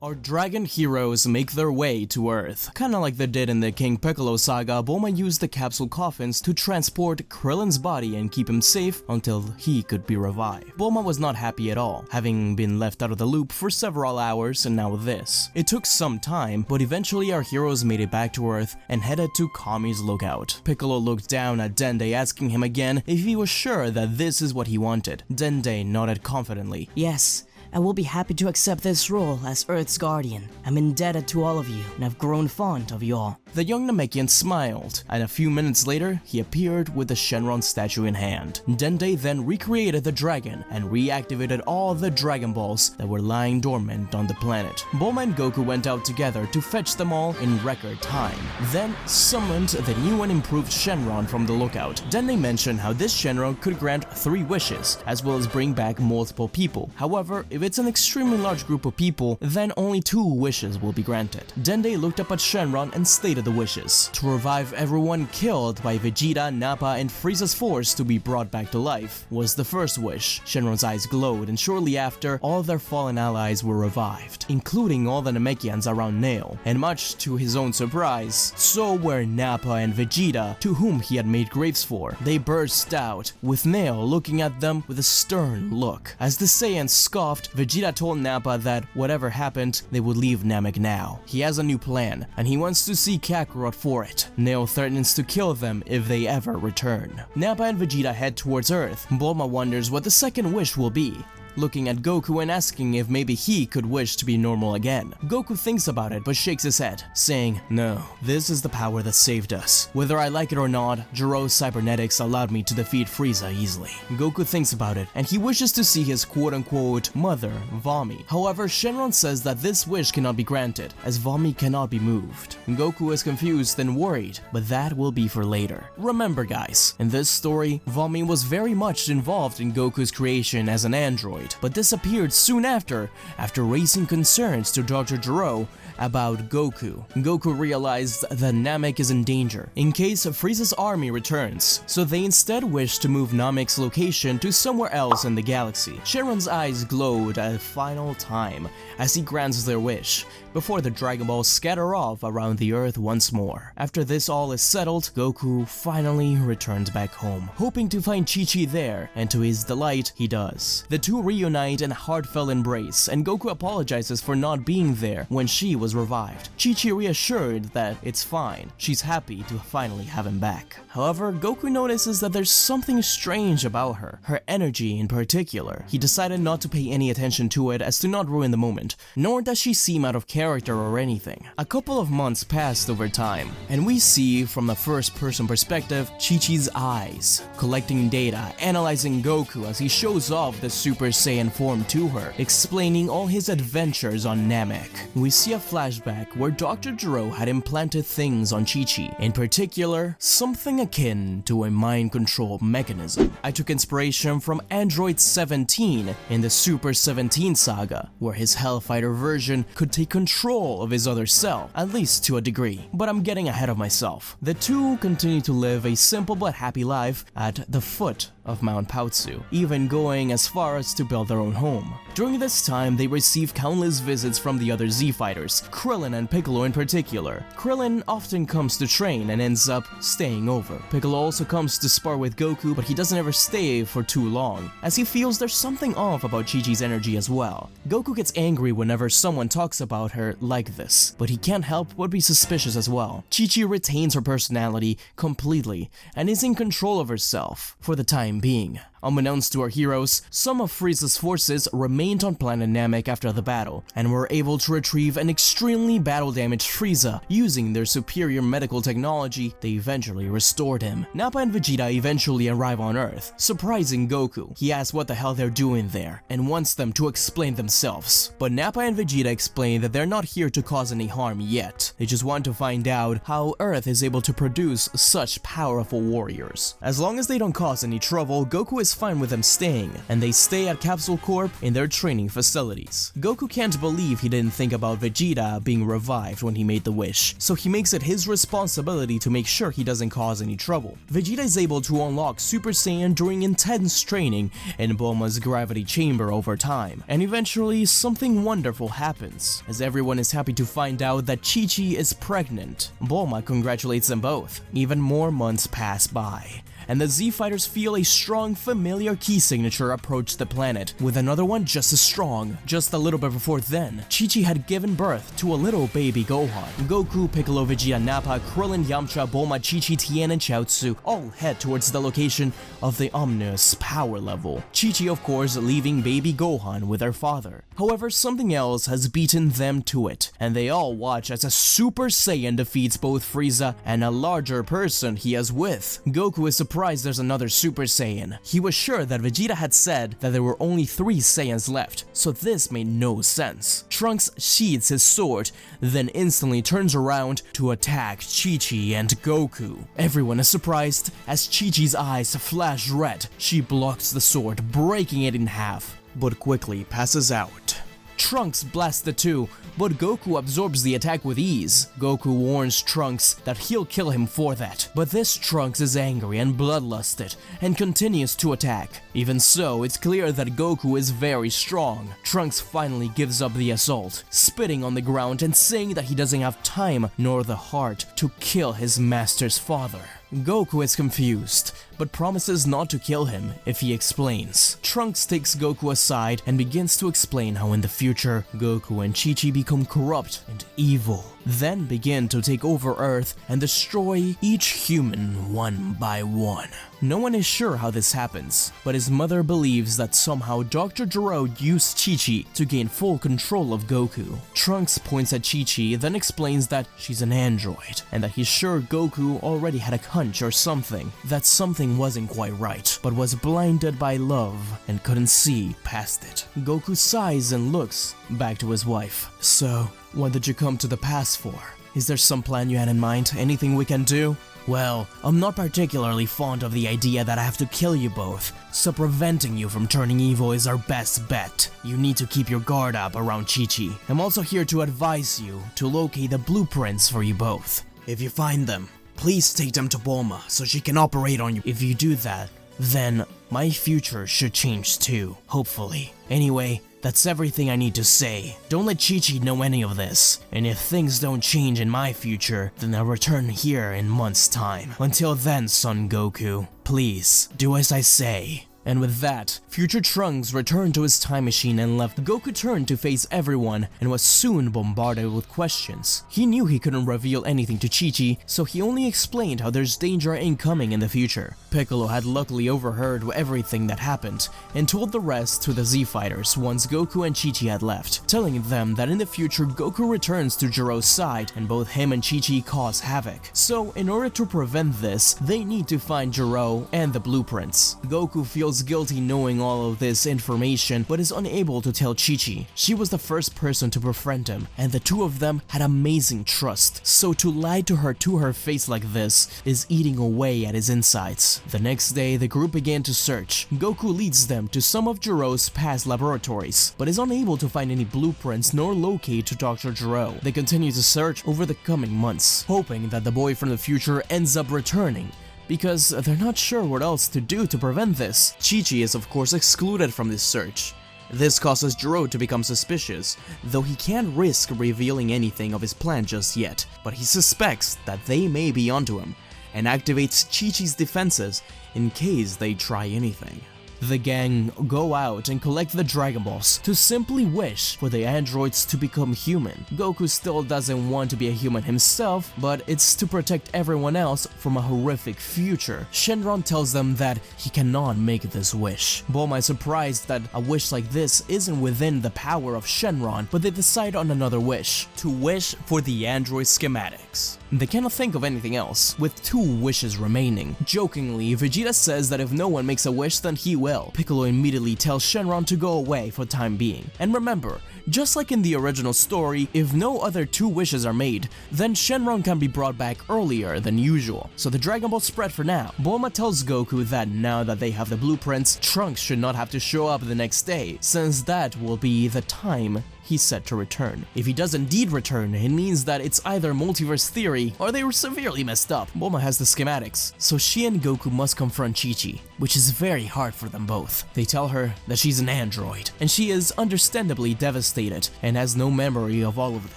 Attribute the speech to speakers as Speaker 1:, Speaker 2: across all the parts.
Speaker 1: Our dragon heroes make their way to Earth. Kinda like they did in the King Piccolo saga, Bulma used the capsule coffins to transport Krillin's body and keep him safe until he could be revived. Bulma was not happy at all, having been left out of the loop for several hours and now this. It took some time, but eventually our heroes made it back to Earth and headed to Kami's lookout. Piccolo looked down at Dende, asking him again if he was sure that this is what he wanted. Dende nodded confidently.
Speaker 2: Yes, I will be happy to accept this role as Earth's guardian. I'm indebted to all of you, and I've grown fond of you all.
Speaker 1: The young Namekian smiled, and a few minutes later, he appeared with the Shenron statue in hand. Dende then recreated the dragon and reactivated all the Dragon Balls that were lying dormant on the planet. Bulma and Goku went out together to fetch them all in record time, then summoned the new and improved Shenron from the lookout. Dende mentioned how this Shenron could grant 3 wishes, as well as bring back multiple people. However, if it's an extremely large group of people, then only 2 wishes will be granted. Dende looked up at Shenron and stated the wishes. To revive everyone killed by Vegeta, Nappa, and Frieza's force to be brought back to life was the first wish. Shenron's eyes glowed, and shortly after, all their fallen allies were revived, including all the Namekians around Nail. And much to his own surprise, so were Nappa and Vegeta, to whom he had made graves for. They burst out, with Nail looking at them with a stern look. As the Saiyans scoffed, Vegeta told Nappa that whatever happened, they would leave Namek now. He has a new plan, and he wants to see Kakarot for it. Nail threatens to kill them if they ever return. Nappa and Vegeta head towards Earth. Bulma wonders what the second wish will be, looking at Goku and asking if maybe he could wish to be normal again. Goku thinks about it but shakes his head, saying, "No, this is the power that saved us. Whether I like it or not, Jiro's cybernetics allowed me to defeat Frieza easily." Goku thinks about it, and he wishes to see his quote-unquote mother, Vami. However, Shenron says that this wish cannot be granted, as Vami cannot be moved. Goku is confused and worried, but that will be for later. Remember guys, in this story, Vami was very much involved in Goku's creation as an android, but disappeared soon after raising concerns to Dr. Gero about Goku. Goku realized that Namek is in danger in case Frieza's army returns, so they instead wish to move Namek's location to somewhere else in the galaxy. Shenron's eyes glowed a final time as he grants their wish, before the Dragon Balls scatter off around the Earth once more. After this all is settled, Goku finally returns back home, hoping to find Chi-Chi there, and to his delight, he does. The two reunite in a heartfelt embrace, and Goku apologizes for not being there when she was revived. Chi-Chi reassured that it's fine, she's happy to finally have him back. However, Goku notices that there's something strange about her energy in particular. He decided not to pay any attention to it as to not ruin the moment, nor does she seem out of character or anything. A couple of months passed over time, and we see from the first-person perspective Chi-Chi's eyes, collecting data, analyzing Goku as he shows off the Super Saiyan form to her, explaining all his adventures on Namek. We see a flashback where Dr. Gero had implanted things on Chi-Chi, in particular, something akin to a mind control mechanism. I took inspiration from Android 17 in the Super 17 saga, where his Hellfighter version could take control of his other self, at least to a degree, but I'm getting ahead of myself. The two continue to live a simple but happy life at the foot of Mount Paozu, even going as far as to build their own home. During this time, they receive countless visits from the other Z-Fighters, Krillin and Piccolo in particular. Krillin often comes to train and ends up staying over. Piccolo also comes to spar with Goku, but he doesn't ever stay for too long, as he feels there's something off about Chi-Chi's energy as well. Goku gets angry whenever someone talks about her like this, but he can't help but be suspicious as well. Chi-Chi retains her personality completely and is in control of herself for the time being. Unbeknownst to our heroes, some of Frieza's forces remained on planet Namek after the battle, and were able to retrieve an extremely battle-damaged Frieza. Using their superior medical technology, they eventually restored him. Nappa and Vegeta eventually arrive on Earth, surprising Goku. He asks what the hell they're doing there, and wants them to explain themselves. But Nappa and Vegeta explain that they're not here to cause any harm yet. They just want to find out how Earth is able to produce such powerful warriors. As long as they don't cause any trouble, Goku is is fine with them staying, and they stay at Capsule Corp in their training facilities. Goku can't believe he didn't think about Vegeta being revived when he made the wish, so he makes it his responsibility to make sure he doesn't cause any trouble. Vegeta is able to unlock Super Saiyan during intense training in Bulma's gravity chamber over time, and eventually something wonderful happens, as everyone is happy to find out that Chi-Chi is pregnant. Bulma congratulates them both. Even more months pass by, and the Z-Fighters feel a strong, familiar key signature approach the planet, with another one just as strong. Just a little bit before then, Chi-Chi had given birth to a little baby Gohan. Goku, Piccolo, Vegeta, Nappa, Krillin, Yamcha, Bulma, Chi-Chi, Tien, and Chaozu all head towards the location of the ominous power level. Chi-Chi, of course, leaving baby Gohan with her father. However, something else has beaten them to it, and they all watch as a Super Saiyan defeats both Frieza and a larger person he is with. Goku is surprised there's another Super Saiyan. He was sure that Vegeta had said that there were only 3 Saiyans left, so this made no sense. Trunks sheathes his sword, then instantly turns around to attack Chi-Chi and Goku. Everyone is surprised as Chi-Chi's eyes flash red. She blocks the sword, breaking it in half, but quickly passes out. Trunks blasts the two, but Goku absorbs the attack with ease. Goku warns Trunks that he'll kill him for that, but this Trunks is angry and bloodlusted and continues to attack. Even so, it's clear that Goku is very strong. Trunks finally gives up the assault, spitting on the ground and saying that he doesn't have time nor the heart to kill his master's father. Goku is confused, but promises not to kill him if he explains. Trunks takes Goku aside and begins to explain how in the future, Goku and Chi-Chi become corrupt and evil, then begin to take over Earth and destroy each human one by one. No one is sure how this happens, but his mother believes that somehow Dr. Gero used Chi-Chi to gain full control of Goku. Trunks points at Chi-Chi, then explains that she's an android, and that he's sure Goku already had a hunch or something, that something wasn't quite right, but was blinded by love and couldn't see past it. Goku sighs and looks back to his wife. So, what did you come to the past for? Is there some plan you had in mind? Anything we can do? Well, I'm not particularly fond of the idea that I have to kill you both, so preventing you from turning evil is our best bet. You need to keep your guard up around Chi-Chi. I'm also here to advise you to locate the blueprints for you both. If you find them, please take them to Bulma so she can operate on you. If you do that, then my future should change too, hopefully. Anyway, that's everything I need to say. Don't let Chi-Chi know any of this, and if things don't change in my future, then I'll return here in months' time. Until then, Son Goku, please, do as I say. And with that, future Trunks returned to his time machine and left. Goku turned to face everyone and was soon bombarded with questions. He knew he couldn't reveal anything to Chi-Chi, so he only explained how there's danger incoming in the future. Piccolo had luckily overheard everything that happened and told the rest to the Z-Fighters once Goku and Chi-Chi had left, telling them that in the future Goku returns to Gero's side and both him and Chi-Chi cause havoc. So in order to prevent this, they need to find Gero and the blueprints. Goku feels guilty knowing all of this information, but is unable to tell Chi-Chi. She was the first person to befriend him, and the two of them had amazing trust, so to lie to her face like this is eating away at his insides. The next day, the group began to search. Goku leads them to some of Gero's past laboratories, but is unable to find any blueprints nor locate to Dr. Gero. They continue to search over the coming months, hoping that the boy from the future ends up returning, because they're not sure what else to do to prevent this. Chi-Chi is of course excluded from this search. This causes Gero to become suspicious, though he can't risk revealing anything of his plan just yet, but he suspects that they may be onto him, and activates Chi-Chi's defenses in case they try anything. The gang go out and collect the Dragon Balls to simply wish for the androids to become human. Goku still doesn't want to be a human himself, but it's to protect everyone else from a horrific future. Shenron tells them that he cannot make this wish. Bulma is surprised that a wish like this isn't within the power of Shenron, but they decide on another wish, to wish for the android schematics. They cannot think of anything else, with 2 wishes remaining. Jokingly, Vegeta says that if no one makes a wish, then he will. Piccolo immediately tells Shenron to go away for the time being. And remember, Just like in the original story, if no other 2 wishes are made, then Shenron can be brought back earlier than usual. So the Dragon Ball spread for now. Bulma tells Goku that now that they have the blueprints, Trunks should not have to show up the next day, since that will be the time he's set to return. If he does indeed return, it means that it's either multiverse theory or they were severely messed up. Bulma has the schematics, so she and Goku must confront Chi-Chi, which is very hard for them both. They tell her that she's an android, and she is understandably devastated and has no memory of all of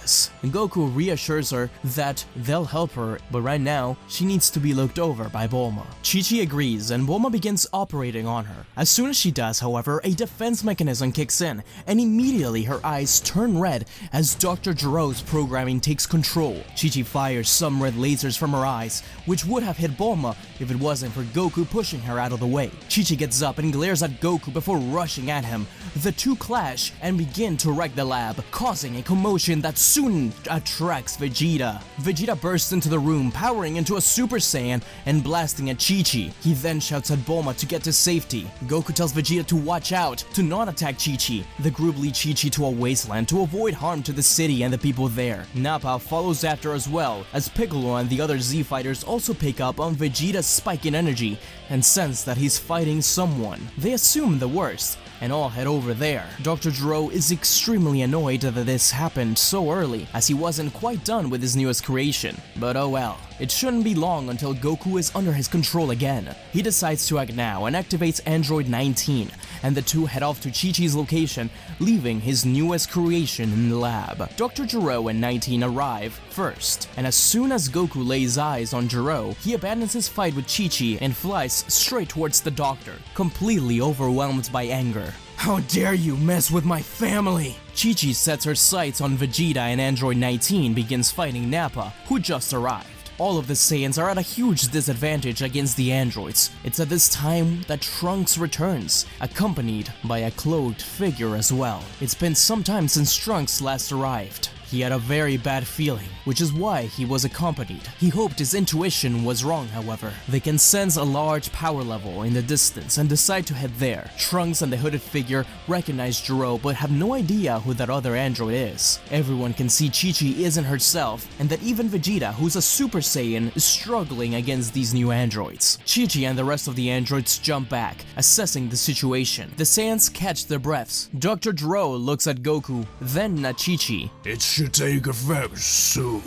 Speaker 1: this. And Goku reassures her that they'll help her, but right now, she needs to be looked over by Bulma. Chi-Chi agrees, and Bulma begins operating on her. As soon as she does, however, a defense mechanism kicks in, and immediately her eyes turn red as Dr. Gero's programming takes control. Chi-Chi fires some red lasers from her eyes, which would have hit Bulma if it wasn't for Goku pushing her out of the way. Chi-Chi gets up and glares at Goku before rushing at him. The two clash and begin to wreck the lab, causing a commotion that soon attracts Vegeta. Vegeta bursts into the room, powering into a Super Saiyan and blasting at Chi-Chi. He then shouts at Bulma to get to safety. Goku tells Vegeta to watch out, to not attack Chi-Chi. The group lead Chi-Chi to a wasteland to avoid harm to the city and the people there. Nappa follows after as well, as Piccolo and the other Z fighters also pick up on Vegeta's spike in energy and sense that he's fighting someone. They assume the worst and all head over there. Dr. Gero is extremely annoyed that this happened so early, as he wasn't quite done with his newest creation. But oh well, it shouldn't be long until Goku is under his control again. He decides to act now and activates Android 19, and the two head off to Chi-Chi's location, leaving his newest creation in the lab. Dr. Gero and 19 arrive first, and as soon as Goku lays eyes on Gero, he abandons his fight with Chi-Chi and flies straight towards the doctor, completely overwhelmed by anger. How dare you mess with my family? Chi-Chi sets her sights on Vegeta, and Android 19 begins fighting Nappa, who just arrived. All of the Saiyans are at a huge disadvantage against the androids. It's at this time that Trunks returns, accompanied by a cloaked figure as well. It's been some time since Trunks last arrived. He had a very bad feeling, which is why he was accompanied. He hoped his intuition was wrong, however. They can sense a large power level in the distance and decide to head there. Trunks and the hooded figure recognize Gero but have no idea who that other android is. Everyone can see Chi-Chi isn't herself, and that even Vegeta, who's a Super Saiyan, is struggling against these new androids. Chi-Chi and the rest of the androids jump back, assessing the situation. The Saiyans catch their breaths. Dr. Gero looks at Goku, then at Chi-Chi.
Speaker 3: It should take effect soon.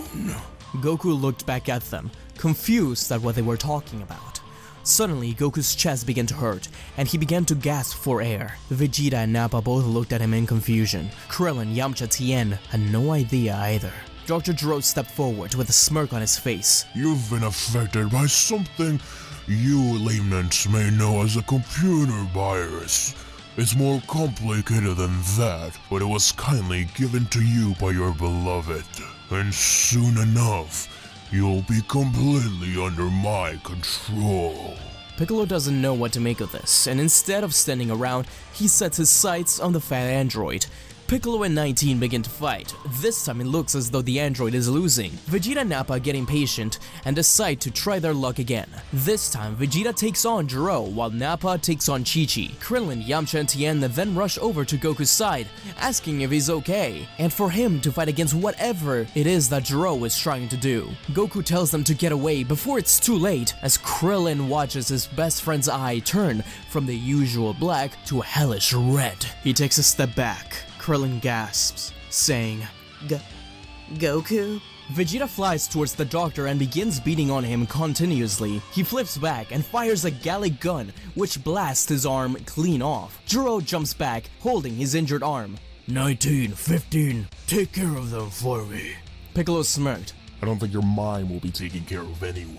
Speaker 1: Goku looked back at them, confused at what they were talking about. Suddenly, Goku's chest began to hurt, and he began to gasp for air. Vegeta and Nappa both looked at him in confusion. Krillin, Yamcha, Tien had no idea either. Dr. Gero stepped forward with a smirk on his face.
Speaker 3: You've been affected by something you laymen may know as a computer virus. It's more complicated than that, but it was kindly given to you by your beloved. And soon enough, you'll be completely under my control.
Speaker 1: Piccolo doesn't know what to make of this, and instead of standing around, he sets his sights on the fat android. Piccolo and 19 begin to fight. This time it looks as though the android is losing. Vegeta and Nappa get impatient and decide to try their luck again. This time Vegeta takes on Gero while Nappa takes on Chi-Chi. Krillin, Yamcha and Tien then rush over to Goku's side, asking if he's okay, and for him to fight against whatever it is that Gero is trying to do. Goku tells them to get away before it's too late, as Krillin watches his best friend's eye turn from the usual black to a hellish red. He takes a step back. Krillin gasps, saying,
Speaker 2: Goku?
Speaker 1: Vegeta flies towards the doctor and begins beating on him continuously. He flips back and fires a Gallic gun, which blasts his arm clean off. Gero jumps back, holding his injured arm.
Speaker 3: 19, 15, take care of them for me.
Speaker 1: Piccolo smirked.
Speaker 3: I don't think your mime will be taking care of anyone.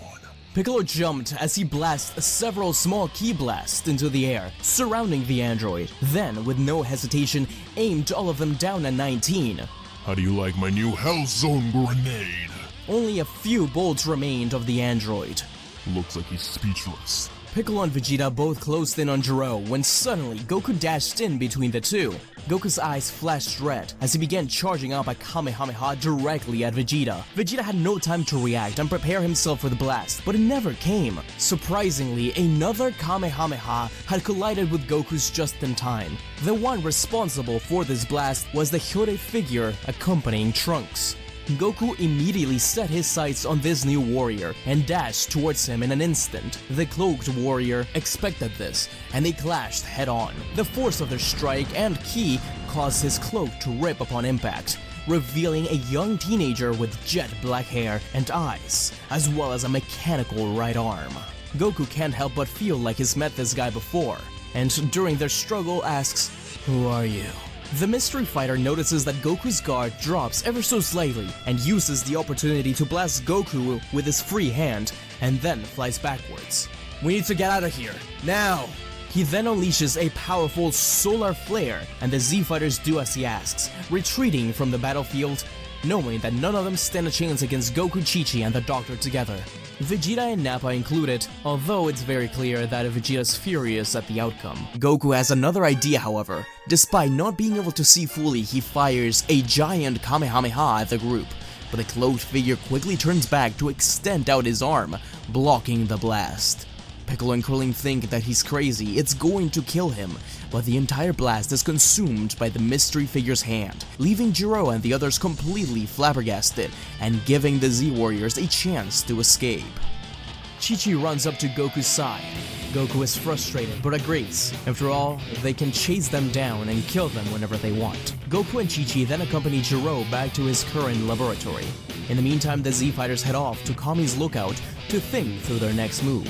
Speaker 1: Piccolo jumped as he blasts several small ki blasts into the air, surrounding the android. Then, with no hesitation, aimed all of them down at 19.
Speaker 3: How do you like my new Hell Zone grenade?
Speaker 1: Only a few bolts remained of the android.
Speaker 3: Looks like he's speechless.
Speaker 1: Piccolo and Vegeta both closed in on Jiro when suddenly Goku dashed in between the two. Goku's eyes flashed red as he began charging up a Kamehameha directly at Vegeta. Vegeta had no time to react and prepare himself for the blast, but it never came. Surprisingly, another Kamehameha had collided with Goku's just in time. The one responsible for this blast was the Hyode figure accompanying Trunks. Goku immediately set his sights on this new warrior and dashed towards him in an instant. The cloaked warrior expected this, and they clashed head-on. The force of their strike and ki caused his cloak to rip upon impact, revealing a young teenager with jet black hair and eyes, as well as a mechanical right arm. Goku can't help but feel like he's met this guy before, and during their struggle asks, "Who are you?" The mystery fighter notices that Goku's guard drops ever so slightly and uses the opportunity to blast Goku with his free hand and then flies backwards. "We need to get out of here, now!" He then unleashes a powerful solar flare and the Z-fighters do as he asks, retreating from the battlefield, knowing that none of them stand a chance against Goku, Chi-Chi, and the Doctor together. Vegeta and Nappa included, although it's very clear that Vegeta's furious at the outcome. Goku has another idea, however. Despite not being able to see fully, he fires a giant Kamehameha at the group, but the cloaked figure quickly turns back to extend out his arm, blocking the blast. Piccolo and Krillin think that he's crazy, it's going to kill him, but the entire blast is consumed by the mystery figure's hand, leaving Jiro and the others completely flabbergasted and giving the Z-Warriors a chance to escape. Chi-Chi runs up to Goku's side. Goku is frustrated but agrees. After all, they can chase them down and kill them whenever they want. Goku and Chi-Chi then accompany Jiro back to his current laboratory. In the meantime, the Z-Fighters head off to Kami's lookout to think through their next move.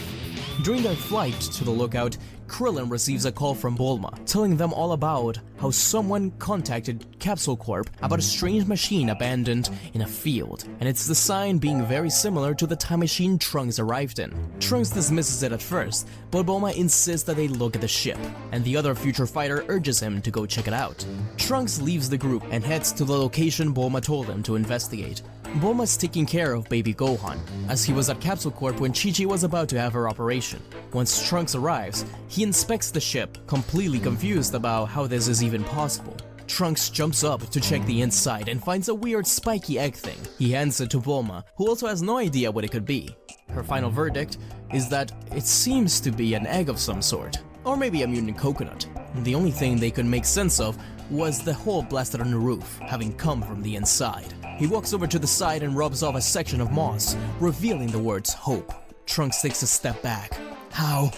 Speaker 1: During their flight to the lookout, Krillin receives a call from Bulma, telling them all about how someone contacted Capsule Corp about a strange machine abandoned in a field, and it's the sign being very similar to the time machine Trunks arrived in. Trunks dismisses it at first, but Bulma insists that they look at the ship, and the other future fighter urges him to go check it out. Trunks leaves the group and heads to the location Bulma told him to investigate. Bulma's taking care of baby Gohan, as he was at Capsule Corp when Chi-Chi was about to have her operation. Once Trunks arrives, he inspects the ship, completely confused about how this is even possible. Trunks jumps up to check the inside and finds a weird spiky egg thing. He hands it to Bulma, who also has no idea what it could be. Her final verdict is that it seems to be an egg of some sort, or maybe a mutant coconut. The only thing they could make sense of was the hole blasted on the roof, having come from the inside. He walks over to the side and rubs off a section of moss, revealing the words hope. Trunks takes a step back. How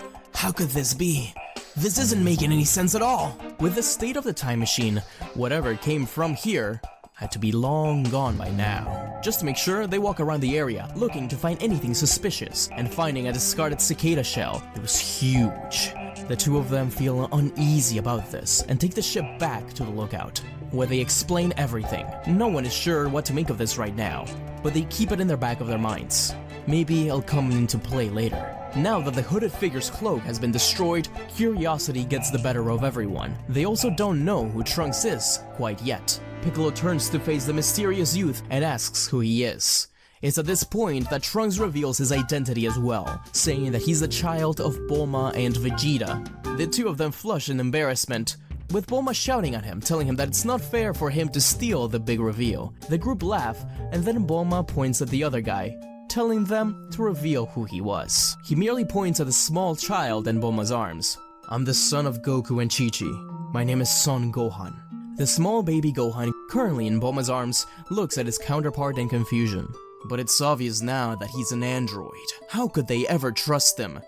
Speaker 1: could this be? This isn't making any sense at all. With the state of the time machine, whatever came from here had to be long gone by now. Just to make sure, they walk around the area, looking to find anything suspicious, and finding a discarded cicada shell. It was huge. The two of them feel uneasy about this, and take the ship back to the lookout, where they explain everything. No one is sure what to make of this right now, but they keep it in the back of their minds. Maybe it'll come into play later. Now that the hooded figure's cloak has been destroyed, curiosity gets the better of everyone. They also don't know who Trunks is quite yet. Piccolo turns to face the mysterious youth and asks who he is. It's at this point that Trunks reveals his identity as well, saying that he's the child of Bulma and Vegeta. The two of them flush in embarrassment, with Bulma shouting at him, telling him that it's not fair for him to steal the big reveal. The group laugh, and then Bulma points at the other guy, telling them to reveal who he was. He merely points at the small child in Bulma's arms. "I'm the son of Goku and Chi-Chi. My name is Son Gohan." The small baby Gohan, currently in Bulma's arms, looks at his counterpart in confusion. But it's obvious now that he's an android. How could they ever trust him?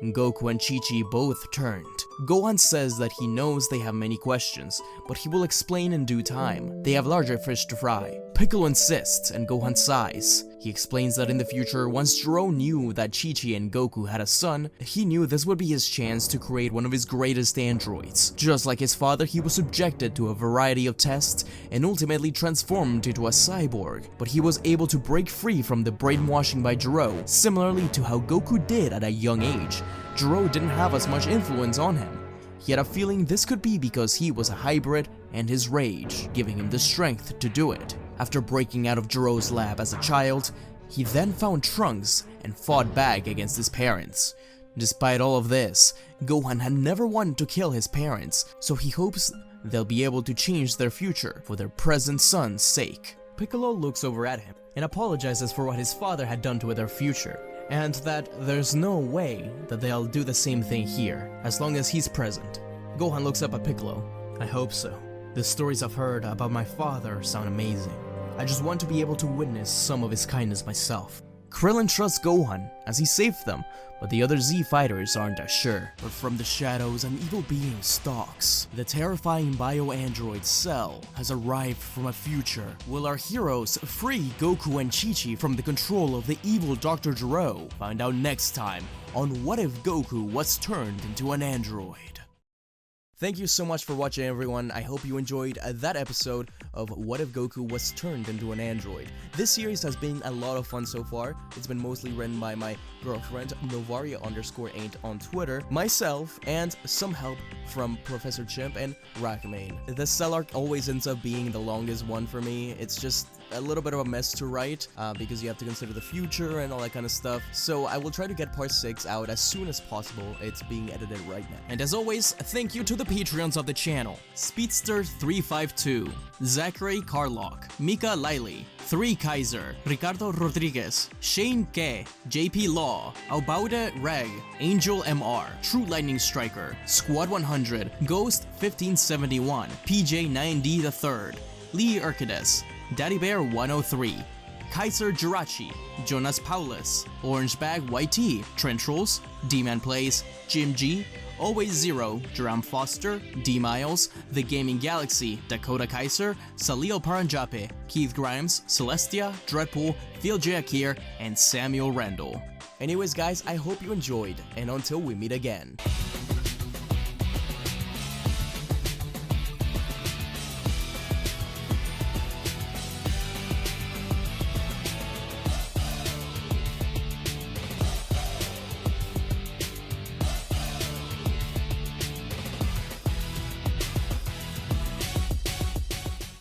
Speaker 1: Goku and Chi-Chi both turned. Gohan says that he knows they have many questions, but he will explain in due time. They have larger fish to fry. Piccolo insists, and Gohan sighs. He explains that in the future, once Jiro knew that Chi-Chi and Goku had a son, he knew this would be his chance to create one of his greatest androids. Just like his father, he was subjected to a variety of tests and ultimately transformed into a cyborg, but he was able to break free from the brainwashing by Jiro, similarly to how Goku did at a young age. Jiro didn't have as much influence on him. He had a feeling this could be because he was a hybrid and his rage, giving him the strength to do it. After breaking out of Jiro's lab as a child, he then found Trunks and fought back against his parents. Despite all of this, Gohan had never wanted to kill his parents, so he hopes they'll be able to change their future for their present son's sake. Piccolo looks over at him and apologizes for what his father had done to their future, and that there's no way that they'll do the same thing here, as long as he's present. Gohan looks up at Piccolo. I hope so. The stories I've heard about my father sound amazing. I just want to be able to witness some of his kindness myself. Krillin trusts Gohan as he saved them, but the other Z fighters aren't as sure. But from the shadows, an evil being stalks. The terrifying bio-android Cell has arrived from a future. Will our heroes free Goku and Chi-Chi from the control of the evil Dr. Gero? Find out next time on What If Goku Was Turned into an Android. Thank you so much for watching, everyone. I hope you enjoyed that episode of What If Goku Was Turned into an Android. This series has been a lot of fun so far. It's been mostly written by my girlfriend, Novaria_8 on Twitter, myself, and some help from Professor Chimp and Rackmain. The Cell arc always ends up being the longest one for me. It's just a little bit of a mess to write because you have to consider the future and all that kind of stuff. So I will try to get part 6 out as soon as possible. It's being edited right now. And as always, thank you to the Patreons of the channel: Speedster352, Zachary Carlock, Mika Liley, 3 Kaiser, Ricardo Rodriguez, Shane K, JP Law, Aubaude Reg, Angel MR, True Lightning Striker, Squad 100, Ghost 1571, PJ 9D III, Lee Urquides, Daddy Bear 103, Kaiser Jirachi, Jonas Paulus, Orange Bag YT, Trentrolls, D-Man Plays, Jim G, Always Zero, Jerome Foster, D Miles, The Gaming Galaxy, Dakota Kaiser, Salil Paranjape, Keith Grimes, Celestia, Dreadpool, Phil J. Akir, and Samuel Randall. Anyways guys, I hope you enjoyed, and until we meet again.